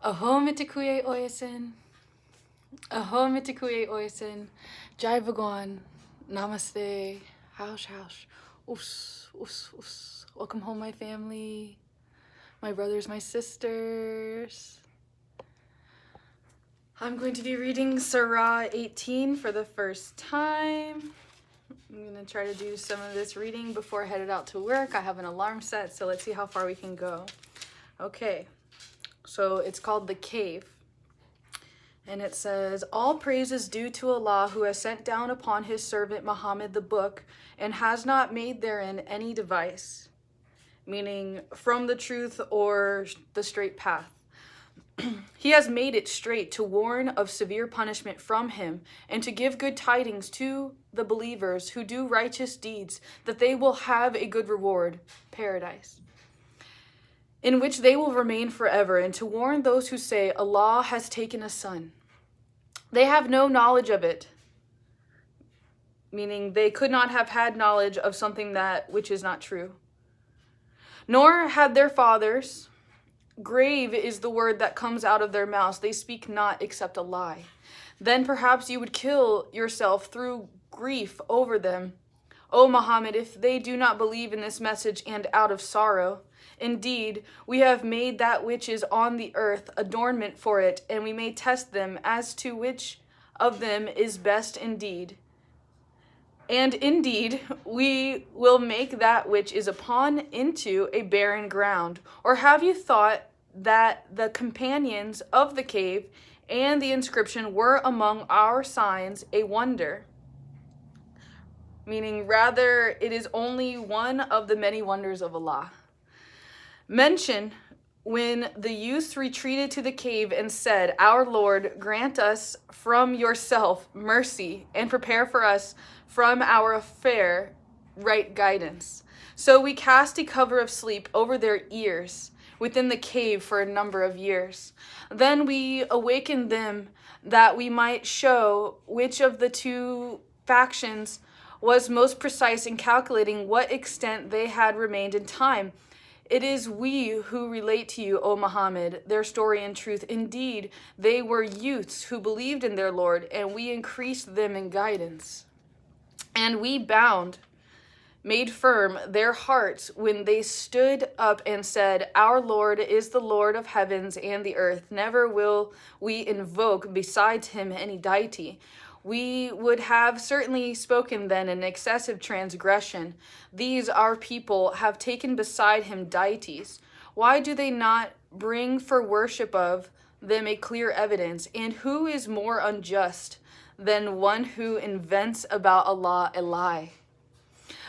Aho mitikuye oyasin. Aho mitikuye oyasin. Jai Bhagwan. Namaste. Haush, haush. Oos, oos, oos. Welcome home, my family. My brothers, my sisters. I'm going to be reading Surah 18 for the first time. I'm going to try to do some of this reading before I headed out to work. I have an alarm set, so let's see how far we can go. Okay, so it's called The Cave. And it says, all praise is due to Allah who has sent down upon his servant Muhammad the book and has not made therein any device, meaning from the truth or the straight path. He has made it straight to warn of severe punishment from him and to give good tidings to the believers who do righteous deeds that they will have a good reward, paradise, in which they will remain forever, and to warn those who say, Allah has taken a son. They have no knowledge of it, meaning they could not have had knowledge of something that which is not true. Nor had their fathers. Grave is the word that comes out of their mouths. They speak not except a lie. Then perhaps you would kill yourself through grief over them. O Muhammad, if they do not believe in this message and out of sorrow, indeed, we have made that which is on the earth adornment for it, and we may test them as to which of them is best indeed. And indeed, we will make that which is upon into a barren ground. Or have you thought that the companions of the cave and the inscription were among our signs a wonder? Meaning, rather, it is only one of the many wonders of Allah. Mention when the youths retreated to the cave and said, our Lord, grant us from yourself mercy and prepare for us from our affair right guidance. So we cast a cover of sleep over their ears within the cave for a number of years. Then we awakened them that we might show which of the two factions was most precise in calculating what extent they had remained in time. It is we who relate to you, O Muhammad, their story in truth. Indeed, they were youths who believed in their Lord, and we increased them in guidance. And we made firm their hearts when they stood up and said, our Lord is the Lord of heavens and the earth. Never will we invoke besides him any deity. We would have certainly spoken then in excessive transgression. These our people have taken beside him deities. Why do they not bring for worship of them a clear evidence? And who is more unjust than one who invents about Allah a lie?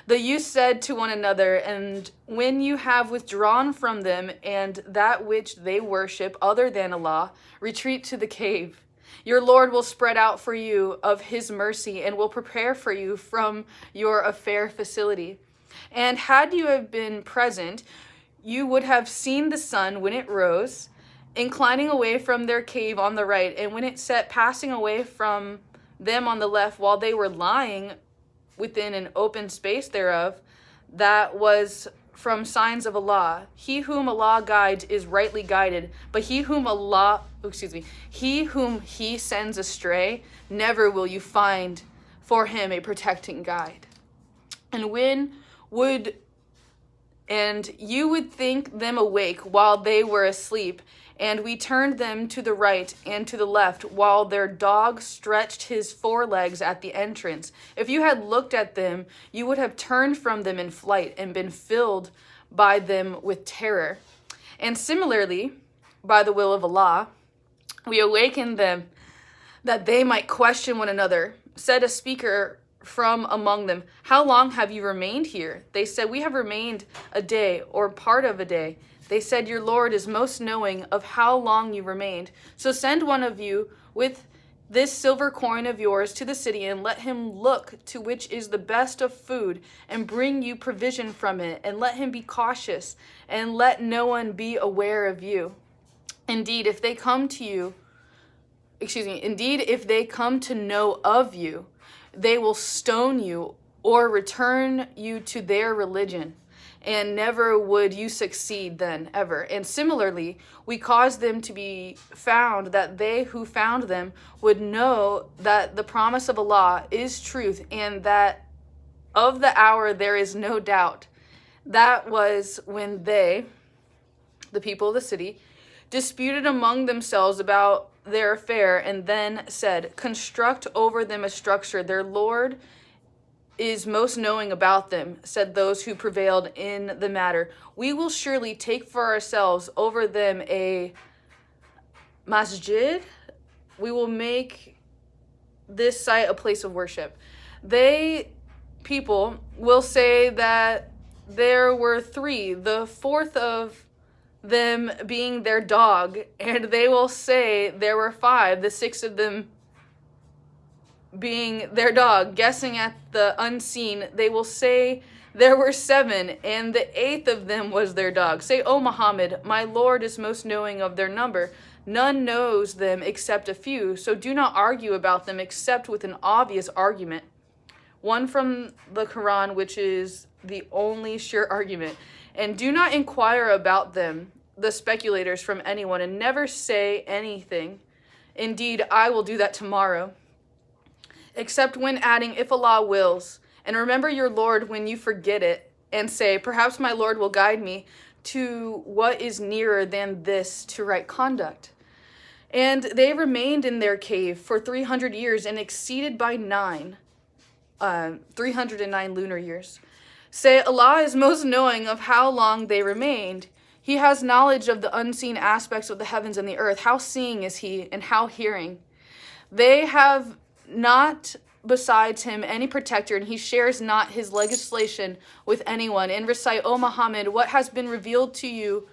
The youth said to one another, and when you have withdrawn from them and that which they worship other than Allah, retreat to the cave. Your Lord will spread out for you of his mercy and will prepare for you from your affair facility. And had you have been present, you would have seen the sun when it rose, inclining away from their cave on the right, and when it set, passing away from them on the left, while they were lying within an open space thereof, that was from signs of Allah. He whom Allah guides is rightly guided, but he whom he sends astray, never will you find for him a protecting guide. And you would think them awake while they were asleep, and we turned them to the right and to the left, while their dog stretched his forelegs at the entrance. If you had looked at them, you would have turned from them in flight and been filled by them with terror. And similarly, by the will of Allah, we awakened them that they might question one another. Said a speaker from among them, how long have you remained here? They said, we have remained a day or part of a day. They said, your Lord is most knowing of how long you remained. So send one of you with this silver coin of yours to the city, and let him look to which is the best of food, and bring you provision from it, and let him be cautious, and let no one be aware of you. Indeed, if they come to know of you, they will stone you or return you to their religion. and never would you succeed then, ever. And similarly, we caused them to be found, that they who found them would know that the promise of Allah is truth, and that of the hour there is no doubt. That was when they, the people of the city, disputed among themselves about their affair, and then said, construct over them a structure. Their Lord is most knowing about them, said those who prevailed in the matter. We will surely take for ourselves over them a masjid. We will make this site a place of worship. They, people, will say that there were three, the fourth of them being their dog, and they will say there were five, the sixth of them being their dog. Guessing at the unseen, they will say there were seven, and the eighth of them was their dog. Say, O Muhammad, my Lord is most knowing of their number. None knows them except a few, so do not argue about them except with an obvious argument. One from the Quran, which is the only sure argument. And do not inquire about them, the speculators, from anyone, and never say anything. Indeed, I will do that tomorrow. Except when adding, if Allah wills. And remember your Lord when you forget it, and say, perhaps my Lord will guide me to what is nearer than this to right conduct. And they remained in their cave for 300 years, and exceeded by 309 lunar years. Say, Allah is most knowing of how long they remained. He has knowledge of the unseen aspects of the heavens and the earth. How seeing is he, and how hearing? They have not besides him any protector, and he shares not his legislation with anyone. And recite, O Muhammad, what has been revealed to you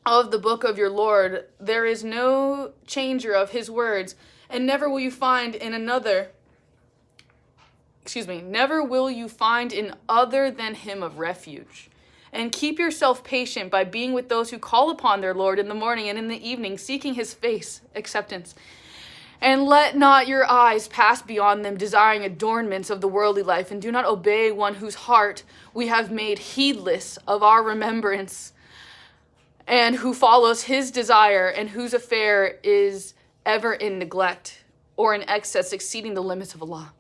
of the book of your Lord. There is no changer of his words, and never will you find in other than him of refuge. And keep yourself patient by being with those who call upon their Lord in the morning and in the evening, seeking his face, acceptance. And let not your eyes pass beyond them, desiring adornments of the worldly life, and do not obey one whose heart we have made heedless of our remembrance, and who follows his desire, and whose affair is ever in neglect, or in excess exceeding the limits of Allah.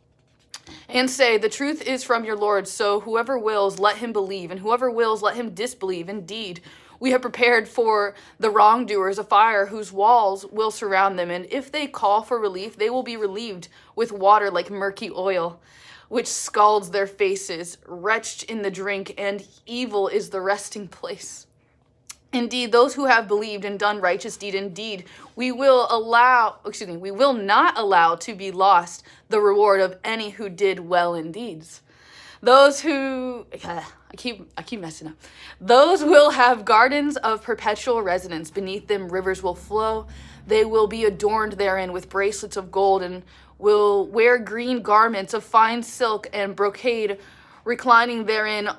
And say, the truth is from your Lord, so whoever wills, let him believe, and whoever wills, let him disbelieve. Indeed, we have prepared for the wrongdoers a fire whose walls will surround them, and if they call for relief, they will be relieved with water like murky oil, which scalds their faces, wretched in the drink, and evil is the resting place. Indeed, those who have believed and done righteous deed, indeed, we will not allow to be lost the reward of any who did well in deeds. Those who, I keep messing up. Those will have gardens of perpetual residence. Beneath them rivers will flow. They will be adorned therein with bracelets of gold, and will wear green garments of fine silk and brocade, reclining therein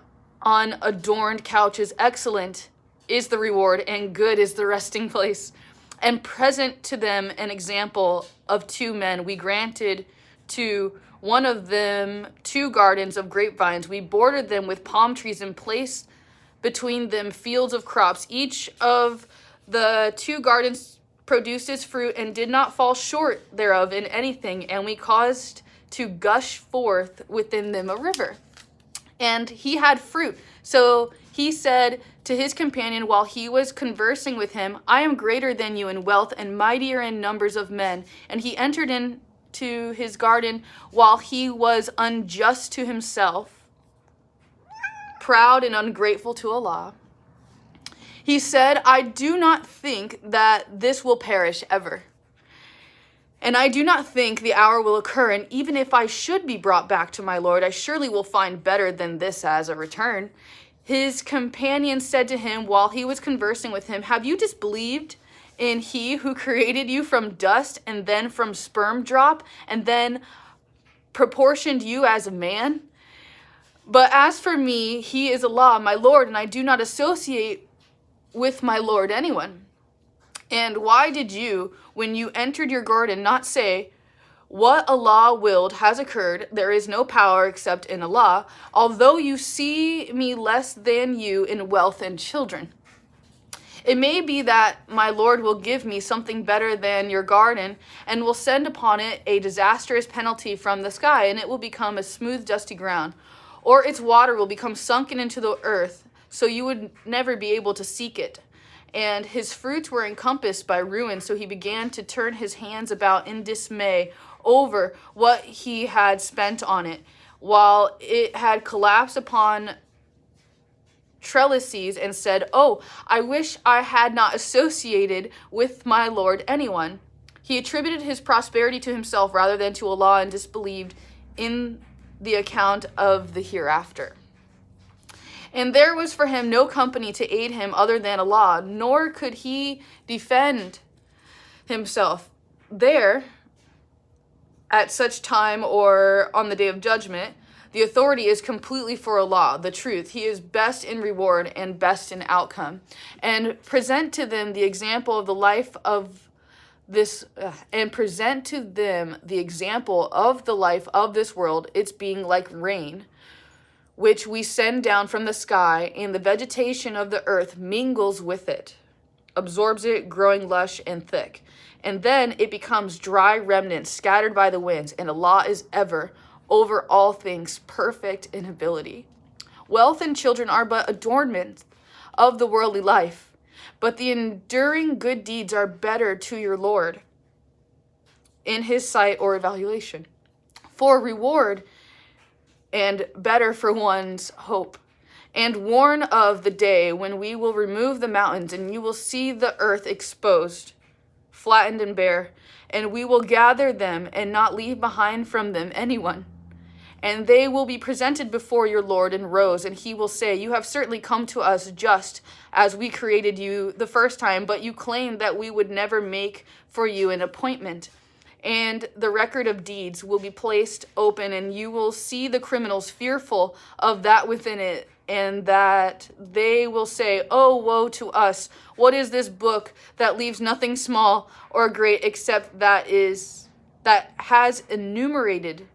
on adorned couches. Excellent is the reward, and good is the resting place. And present to them an example of two men. We granted to one of them 2 gardens of grapevines. We bordered them with palm trees and placed between them fields of crops. Each of the 2 gardens produced its fruit and did not fall short thereof in anything. And we caused to gush forth within them a river. And he had fruit. So he said to his companion while he was conversing with him, I am greater than you in wealth and mightier in numbers of men. And he entered into his garden while he was unjust to himself, proud and ungrateful to Allah. He said, I do not think that this will perish ever. And I do not think the hour will occur, and even if I should be brought back to my Lord, I surely will find better than this as a return. His companion said to him while he was conversing with him, have you disbelieved in he who created you from dust and then from sperm drop and then proportioned you as a man? But as for me, he is Allah, my Lord, and I do not associate with my Lord anyone. And why did you, when you entered your garden, not say, What Allah willed has occurred. There is no power except in Allah, although you see me less than you in wealth and children. It may be that my Lord will give me something better than your garden and will send upon it a disastrous penalty from the sky, and it will become a smooth, dusty ground. Or its water will become sunken into the earth, so you would never be able to seek it. And his fruits were encompassed by ruin, so he began to turn his hands about in dismay over what he had spent on it, while it had collapsed upon trellises, and said, "Oh, I wish I had not associated with my Lord anyone." He attributed his prosperity to himself rather than to Allah, and disbelieved in the account of the hereafter. And there was for him no company to aid him other than Allah, nor could he defend himself there at such time or on the day of judgment. The authority is completely for Allah, the truth. He is best in reward and best in outcome. And present to them the example of the life of this world, it's being like rain, which we send down from the sky, and the vegetation of the earth mingles with it, absorbs it, growing lush and thick. And then it becomes dry remnants scattered by the winds, and Allah is ever over all things perfect in ability. Wealth and children are but adornments of the worldly life, but the enduring good deeds are better to your Lord in his sight or evaluation, for reward and better for one's hope. And warn of the day when we will remove the mountains, and you will see the earth exposed, flattened and bare, and we will gather them and not leave behind from them anyone. And they will be presented before your Lord in rows, and he will say, "You have certainly come to us just as we created you the first time, but you claimed that we would never make for you an appointment." And the record of deeds will be placed open, and you will see the criminals fearful of that within it, and that they will say, "Oh, woe to us! What is this book that leaves nothing small or great except that has enumerated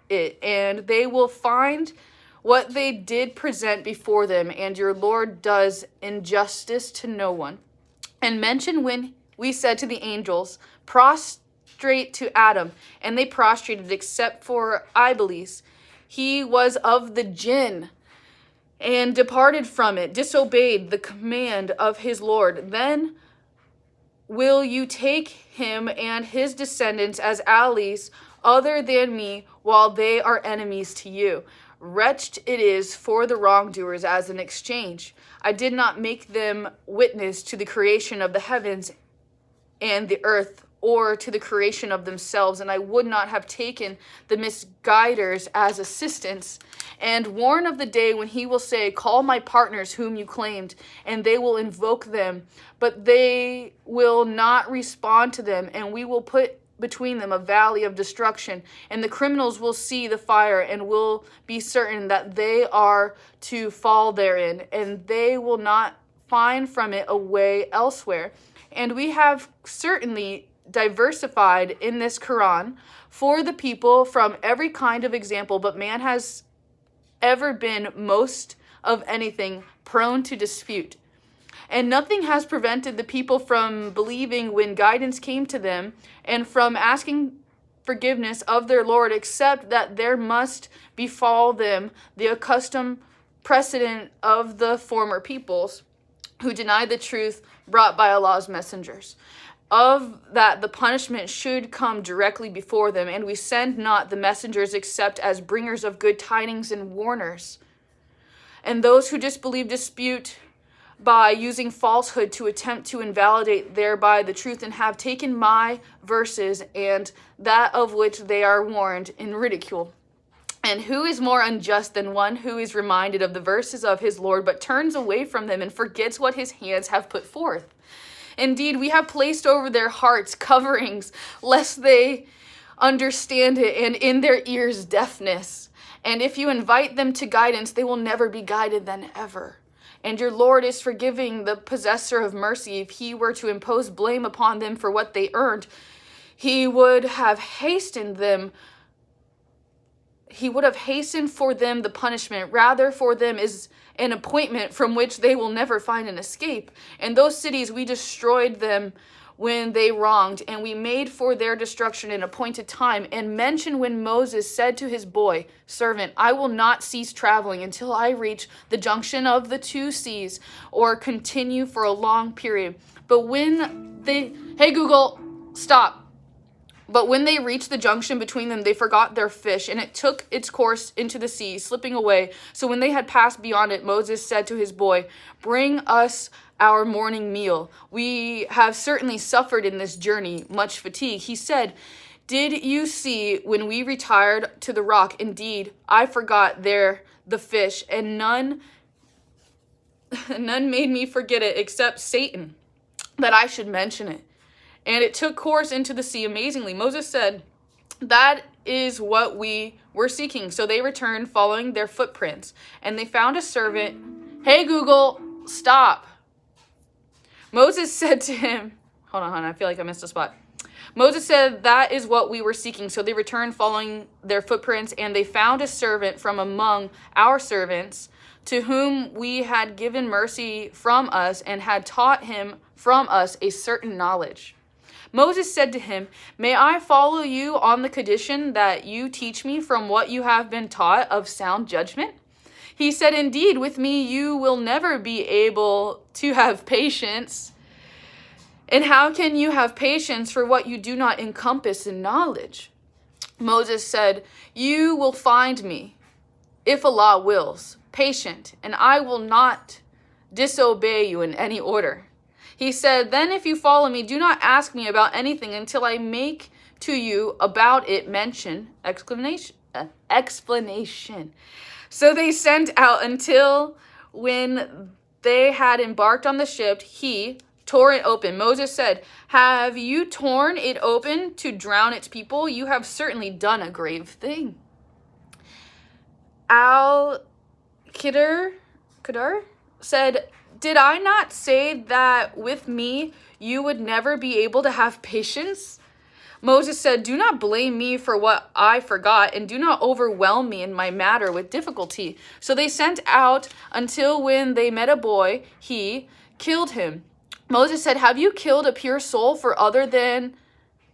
it?" And they will find what they did present before them, and your Lord does injustice to no one. And mention when we said to the angels, "Prostrate to Adam," and they prostrated except for Iblis. He was of the jinn and departed from it, disobeyed the command of his Lord. Then will you take him and his descendants as allies other than me, while they are enemies to you? Wretched it is for the wrongdoers as an exchange. I did not make them witness to the creation of the heavens and the earth, or to the creation of themselves, and I would not have taken the misguiders as assistants. And warn of the day when he will say, "Call my partners whom you claimed," and they will invoke them, but they will not respond to them, and we will put between them a valley of destruction, and the criminals will see the fire and will be certain that they are to fall therein, and they will not find from it a way elsewhere. And we have certainly diversified in this Quran for the people from every kind of example, but man has ever been most of anything prone to dispute. And nothing has prevented the people from believing when guidance came to them, and from asking forgiveness of their Lord, except that there must befall them the accustomed precedent of the former peoples who denied the truth brought by Allah's messengers, of that the punishment should come directly before them. And we send not the messengers except as bringers of good tidings and warners. And those who disbelieve dispute by using falsehood to attempt to invalidate thereby the truth, and have taken my verses and that of which they are warned in ridicule. And who is more unjust than one who is reminded of the verses of his Lord, but turns away from them and forgets what his hands have put forth? Indeed, we have placed over their hearts coverings, lest they understand it, and in their ears deafness. And if you invite them to guidance, they will never be guided than ever. And your Lord is forgiving, the possessor of mercy. If he were to impose blame upon them for what they earned, he would have hastened for them the punishment. Rather, for them is an appointment from which they will never find an escape. And those cities, we destroyed them when they wronged, and we made for their destruction an appointed time. And mention when Moses said to his boy servant, I will not cease traveling until I reach the junction of the two seas, or continue for a long period. But when they, hey Google, stop. But when they reached the junction between them, they forgot their fish, and it took its course into the sea, slipping away. So when they had passed beyond it, Moses said to his boy, bring us our morning meal. We have certainly suffered in this journey, much fatigue. He said, did you see when we retired to the rock? Indeed, I forgot there the fish, and none made me forget it except Satan, that I should mention it. And it took course into the sea amazingly. Moses said, that is what we were seeking. So they returned following their footprints. And they found a servant. Hey, Google, stop. Moses said to him, hold on, I feel like I missed a spot. Moses said, that is what we were seeking. So they returned following their footprints. And they found a servant from among our servants, to whom we had given mercy from us, and had taught him from us a certain knowledge. Moses said to him, may I follow you on the condition that you teach me from what you have been taught of sound judgment? He said, indeed, with me you will never be able to have patience. And how can you have patience for what you do not encompass in knowledge? Moses said, you will find me, if Allah wills, patient, and I will not disobey you in any order. He said, then if you follow me, do not ask me about anything until I make to you about it mention, explanation. So they sent out until when they had embarked on the ship, he tore it open. Moses said, have you torn it open to drown its people? You have certainly done a grave thing. Al-Qadr said, did I not say that with me you would never be able to have patience? Moses said, do not blame me for what I forgot, and do not overwhelm me in my matter with difficulty. So they sent out until when they met a boy, he killed him. Moses said, have you killed a pure soul for other than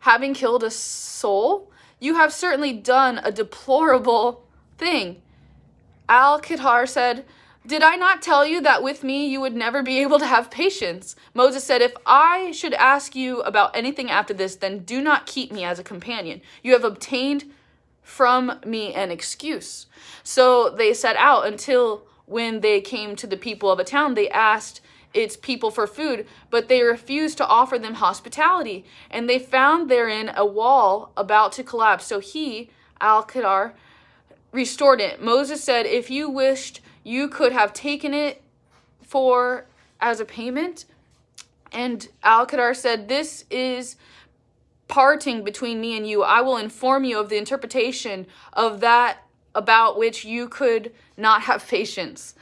having killed a soul? You have certainly done a deplorable thing. Al-Qadr said, did I not tell you that with me you would never be able to have patience? Moses said, if I should ask you about anything after this, then do not keep me as a companion. You have obtained from me an excuse. So they set out until when they came to the people of a town, they asked its people for food, but they refused to offer them hospitality. And they found therein a wall about to collapse. So he, Al-Qadr, restored it. Moses said, if you wished, you could have taken it as a payment. And Al-Qadr said, this is parting between me and you. I will inform you of the interpretation of that about which you could not have patience.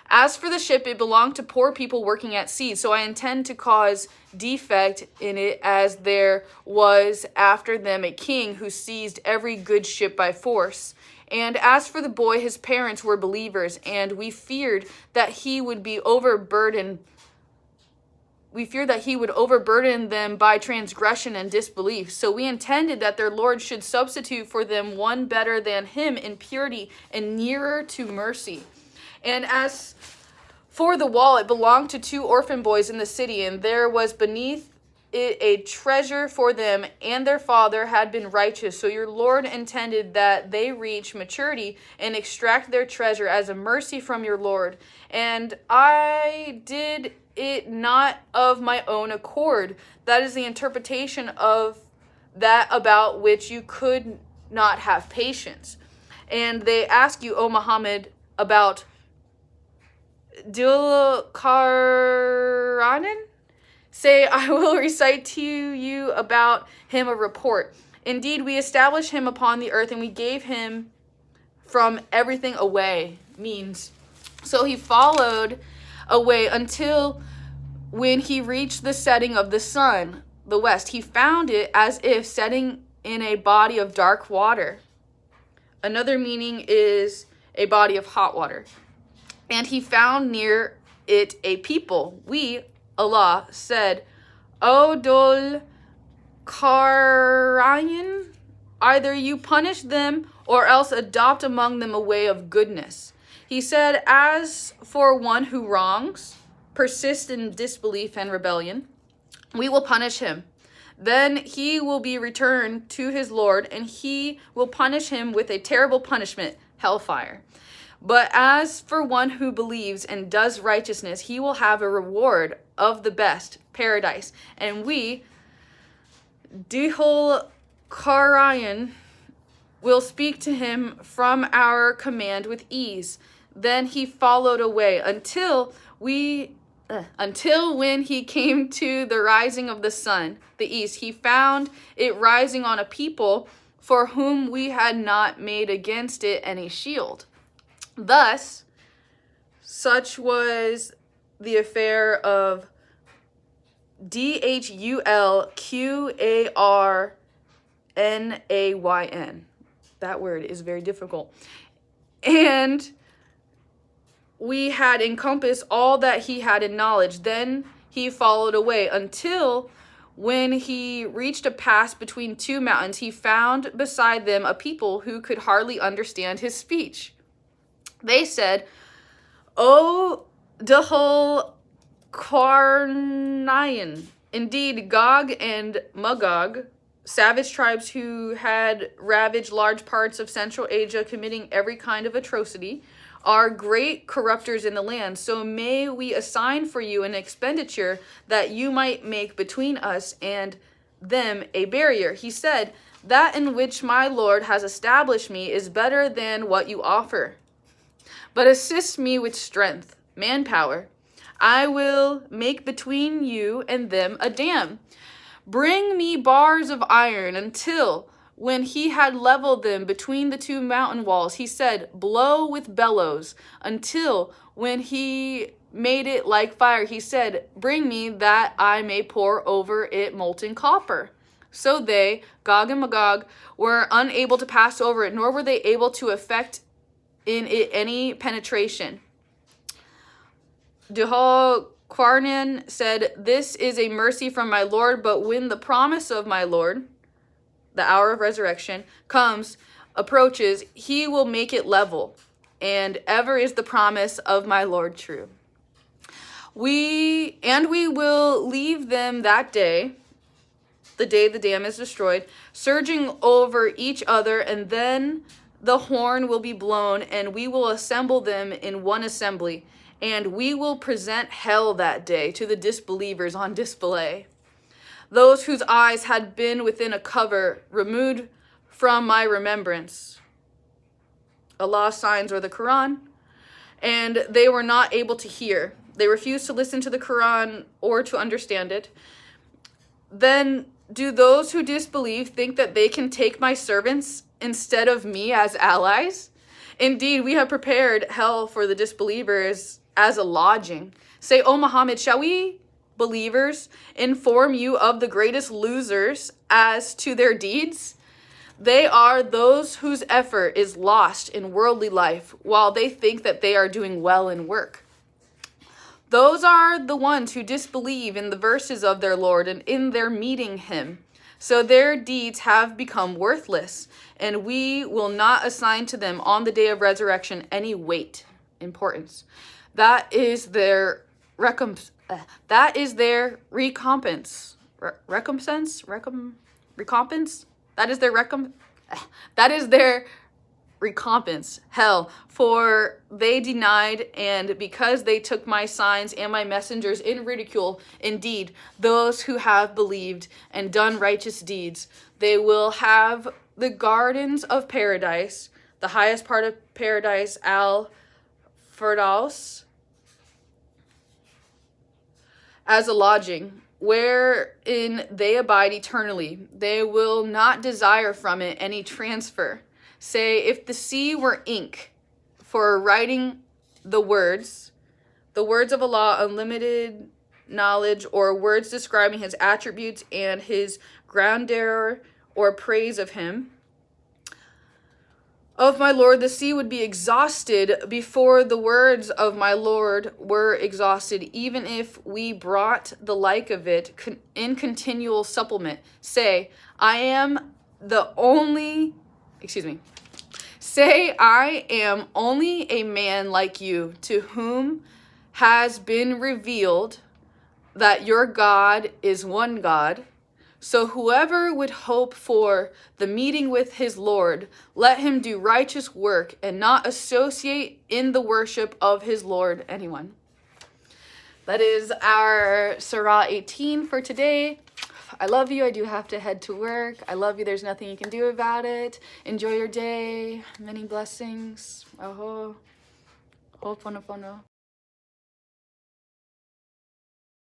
As for the ship, it belonged to poor people working at sea, so I intend to cause defect in it, as there was after them a king who seized every good ship by force. And as for the boy, his parents were believers, and we feared that he would overburden them by transgression and disbelief. So we intended that their Lord should substitute for them one better than him in purity and nearer to mercy. And as for the wall, it belonged to 2 orphan boys in the city, and there was beneath it a treasure for them, and their father had been righteous. So your Lord intended that they reach maturity and extract their treasure as a mercy from your Lord. And I did it not of my own accord. That is the interpretation of that about which you could not have patience. And they ask you, O Muhammad, about Dul-Qarnayn? Say, I will recite to you about him a report. Indeed, we established him upon the earth, and we gave him from everything away. Means, so he followed away until when he reached the setting of the sun. the west. He found it as if setting in a body of dark water. Another meaning is a body of hot water. And he found near it a people. We, Allah, said, O Dol Karayan, either you punish them or else adopt among them a way of goodness. He said, as for one who wrongs, persists in disbelief and rebellion, we will punish him. Then he will be returned to his Lord, and he will punish him with a terrible punishment, hellfire. But as for one who believes and does righteousness, he will have a reward of the best, paradise. And we, Dihul Karayan, will speak to him from our command with ease. Then he followed away until when he came to the rising of the sun, the east, he found it rising on a people for whom we had not made against it any shield. Thus, such was the affair of Dhulqarnayn. That word is very difficult. And we had encompassed all that he had in knowledge. Then he followed away until when he reached a pass between two mountains, he found beside them a people who could hardly understand his speech. They said, O Dhul Qarnayn, indeed Gog and Magog, savage tribes who had ravaged large parts of Central Asia, committing every kind of atrocity, are great corruptors in the land. So may we assign for you an expenditure that you might make between us and them a barrier. He said, that in which my Lord has established me is better than what you offer. But assist me with strength, manpower. I will make between you and them a dam. Bring me bars of iron until when he had leveled them between the two mountain walls, he said, blow with bellows until when he made it like fire. He said, bring me that I may pour over it molten copper. So they, Gog and Magog, were unable to pass over it, nor were they able to effect in it any penetration. Dhul Qarnayn said, this is a mercy from my Lord, but when the promise of my Lord, the hour of resurrection, approaches, he will make it level, and ever is the promise of my Lord true. We will leave them that day, the day the dam is destroyed, surging over each other, and then the horn will be blown, and we will assemble them in one assembly, and we will present hell that day to the disbelievers on display. Those whose eyes had been within a cover, removed from my remembrance. Allah's signs or the Quran, and they were not able to hear. They refused to listen to the Quran or to understand it. Then do those who disbelieve think that they can take my servants instead of me as allies? Indeed, we have prepared hell for the disbelievers as a lodging. Say, O Muhammad, shall we, believers, inform you of the greatest losers as to their deeds? They are those whose effort is lost in worldly life, while they think that they are doing well in work. Those are the ones who disbelieve in the verses of their Lord and in their meeting him. So their deeds have become worthless, and we will not assign to them on the day of resurrection any weight, importance. That is their recompense. That is their recompense. Recompense? That is their recompense, hell, for they denied, and because they took my signs and my messengers in ridicule. Indeed, those who have believed and done righteous deeds, they will have the gardens of paradise, the highest part of paradise, Al-Firdaus, as a lodging, wherein they abide eternally. They will not desire from it any transfer. Say, if the sea were ink for writing the words of Allah, unlimited knowledge, or words describing his attributes and his grandeur or praise of him. Of my Lord, the sea would be exhausted before the words of my Lord were exhausted, even if we brought the like of it in continual supplement. Say, I am only a man like you, to whom has been revealed that your God is one God. So whoever would hope for the meeting with his Lord, let him do righteous work and not associate in the worship of his Lord anyone. That is our Surah 18 for today. I love you. I do have to head to work. I love you. There's nothing you can do about it. Enjoy your day. Many blessings. Ho'oponopono.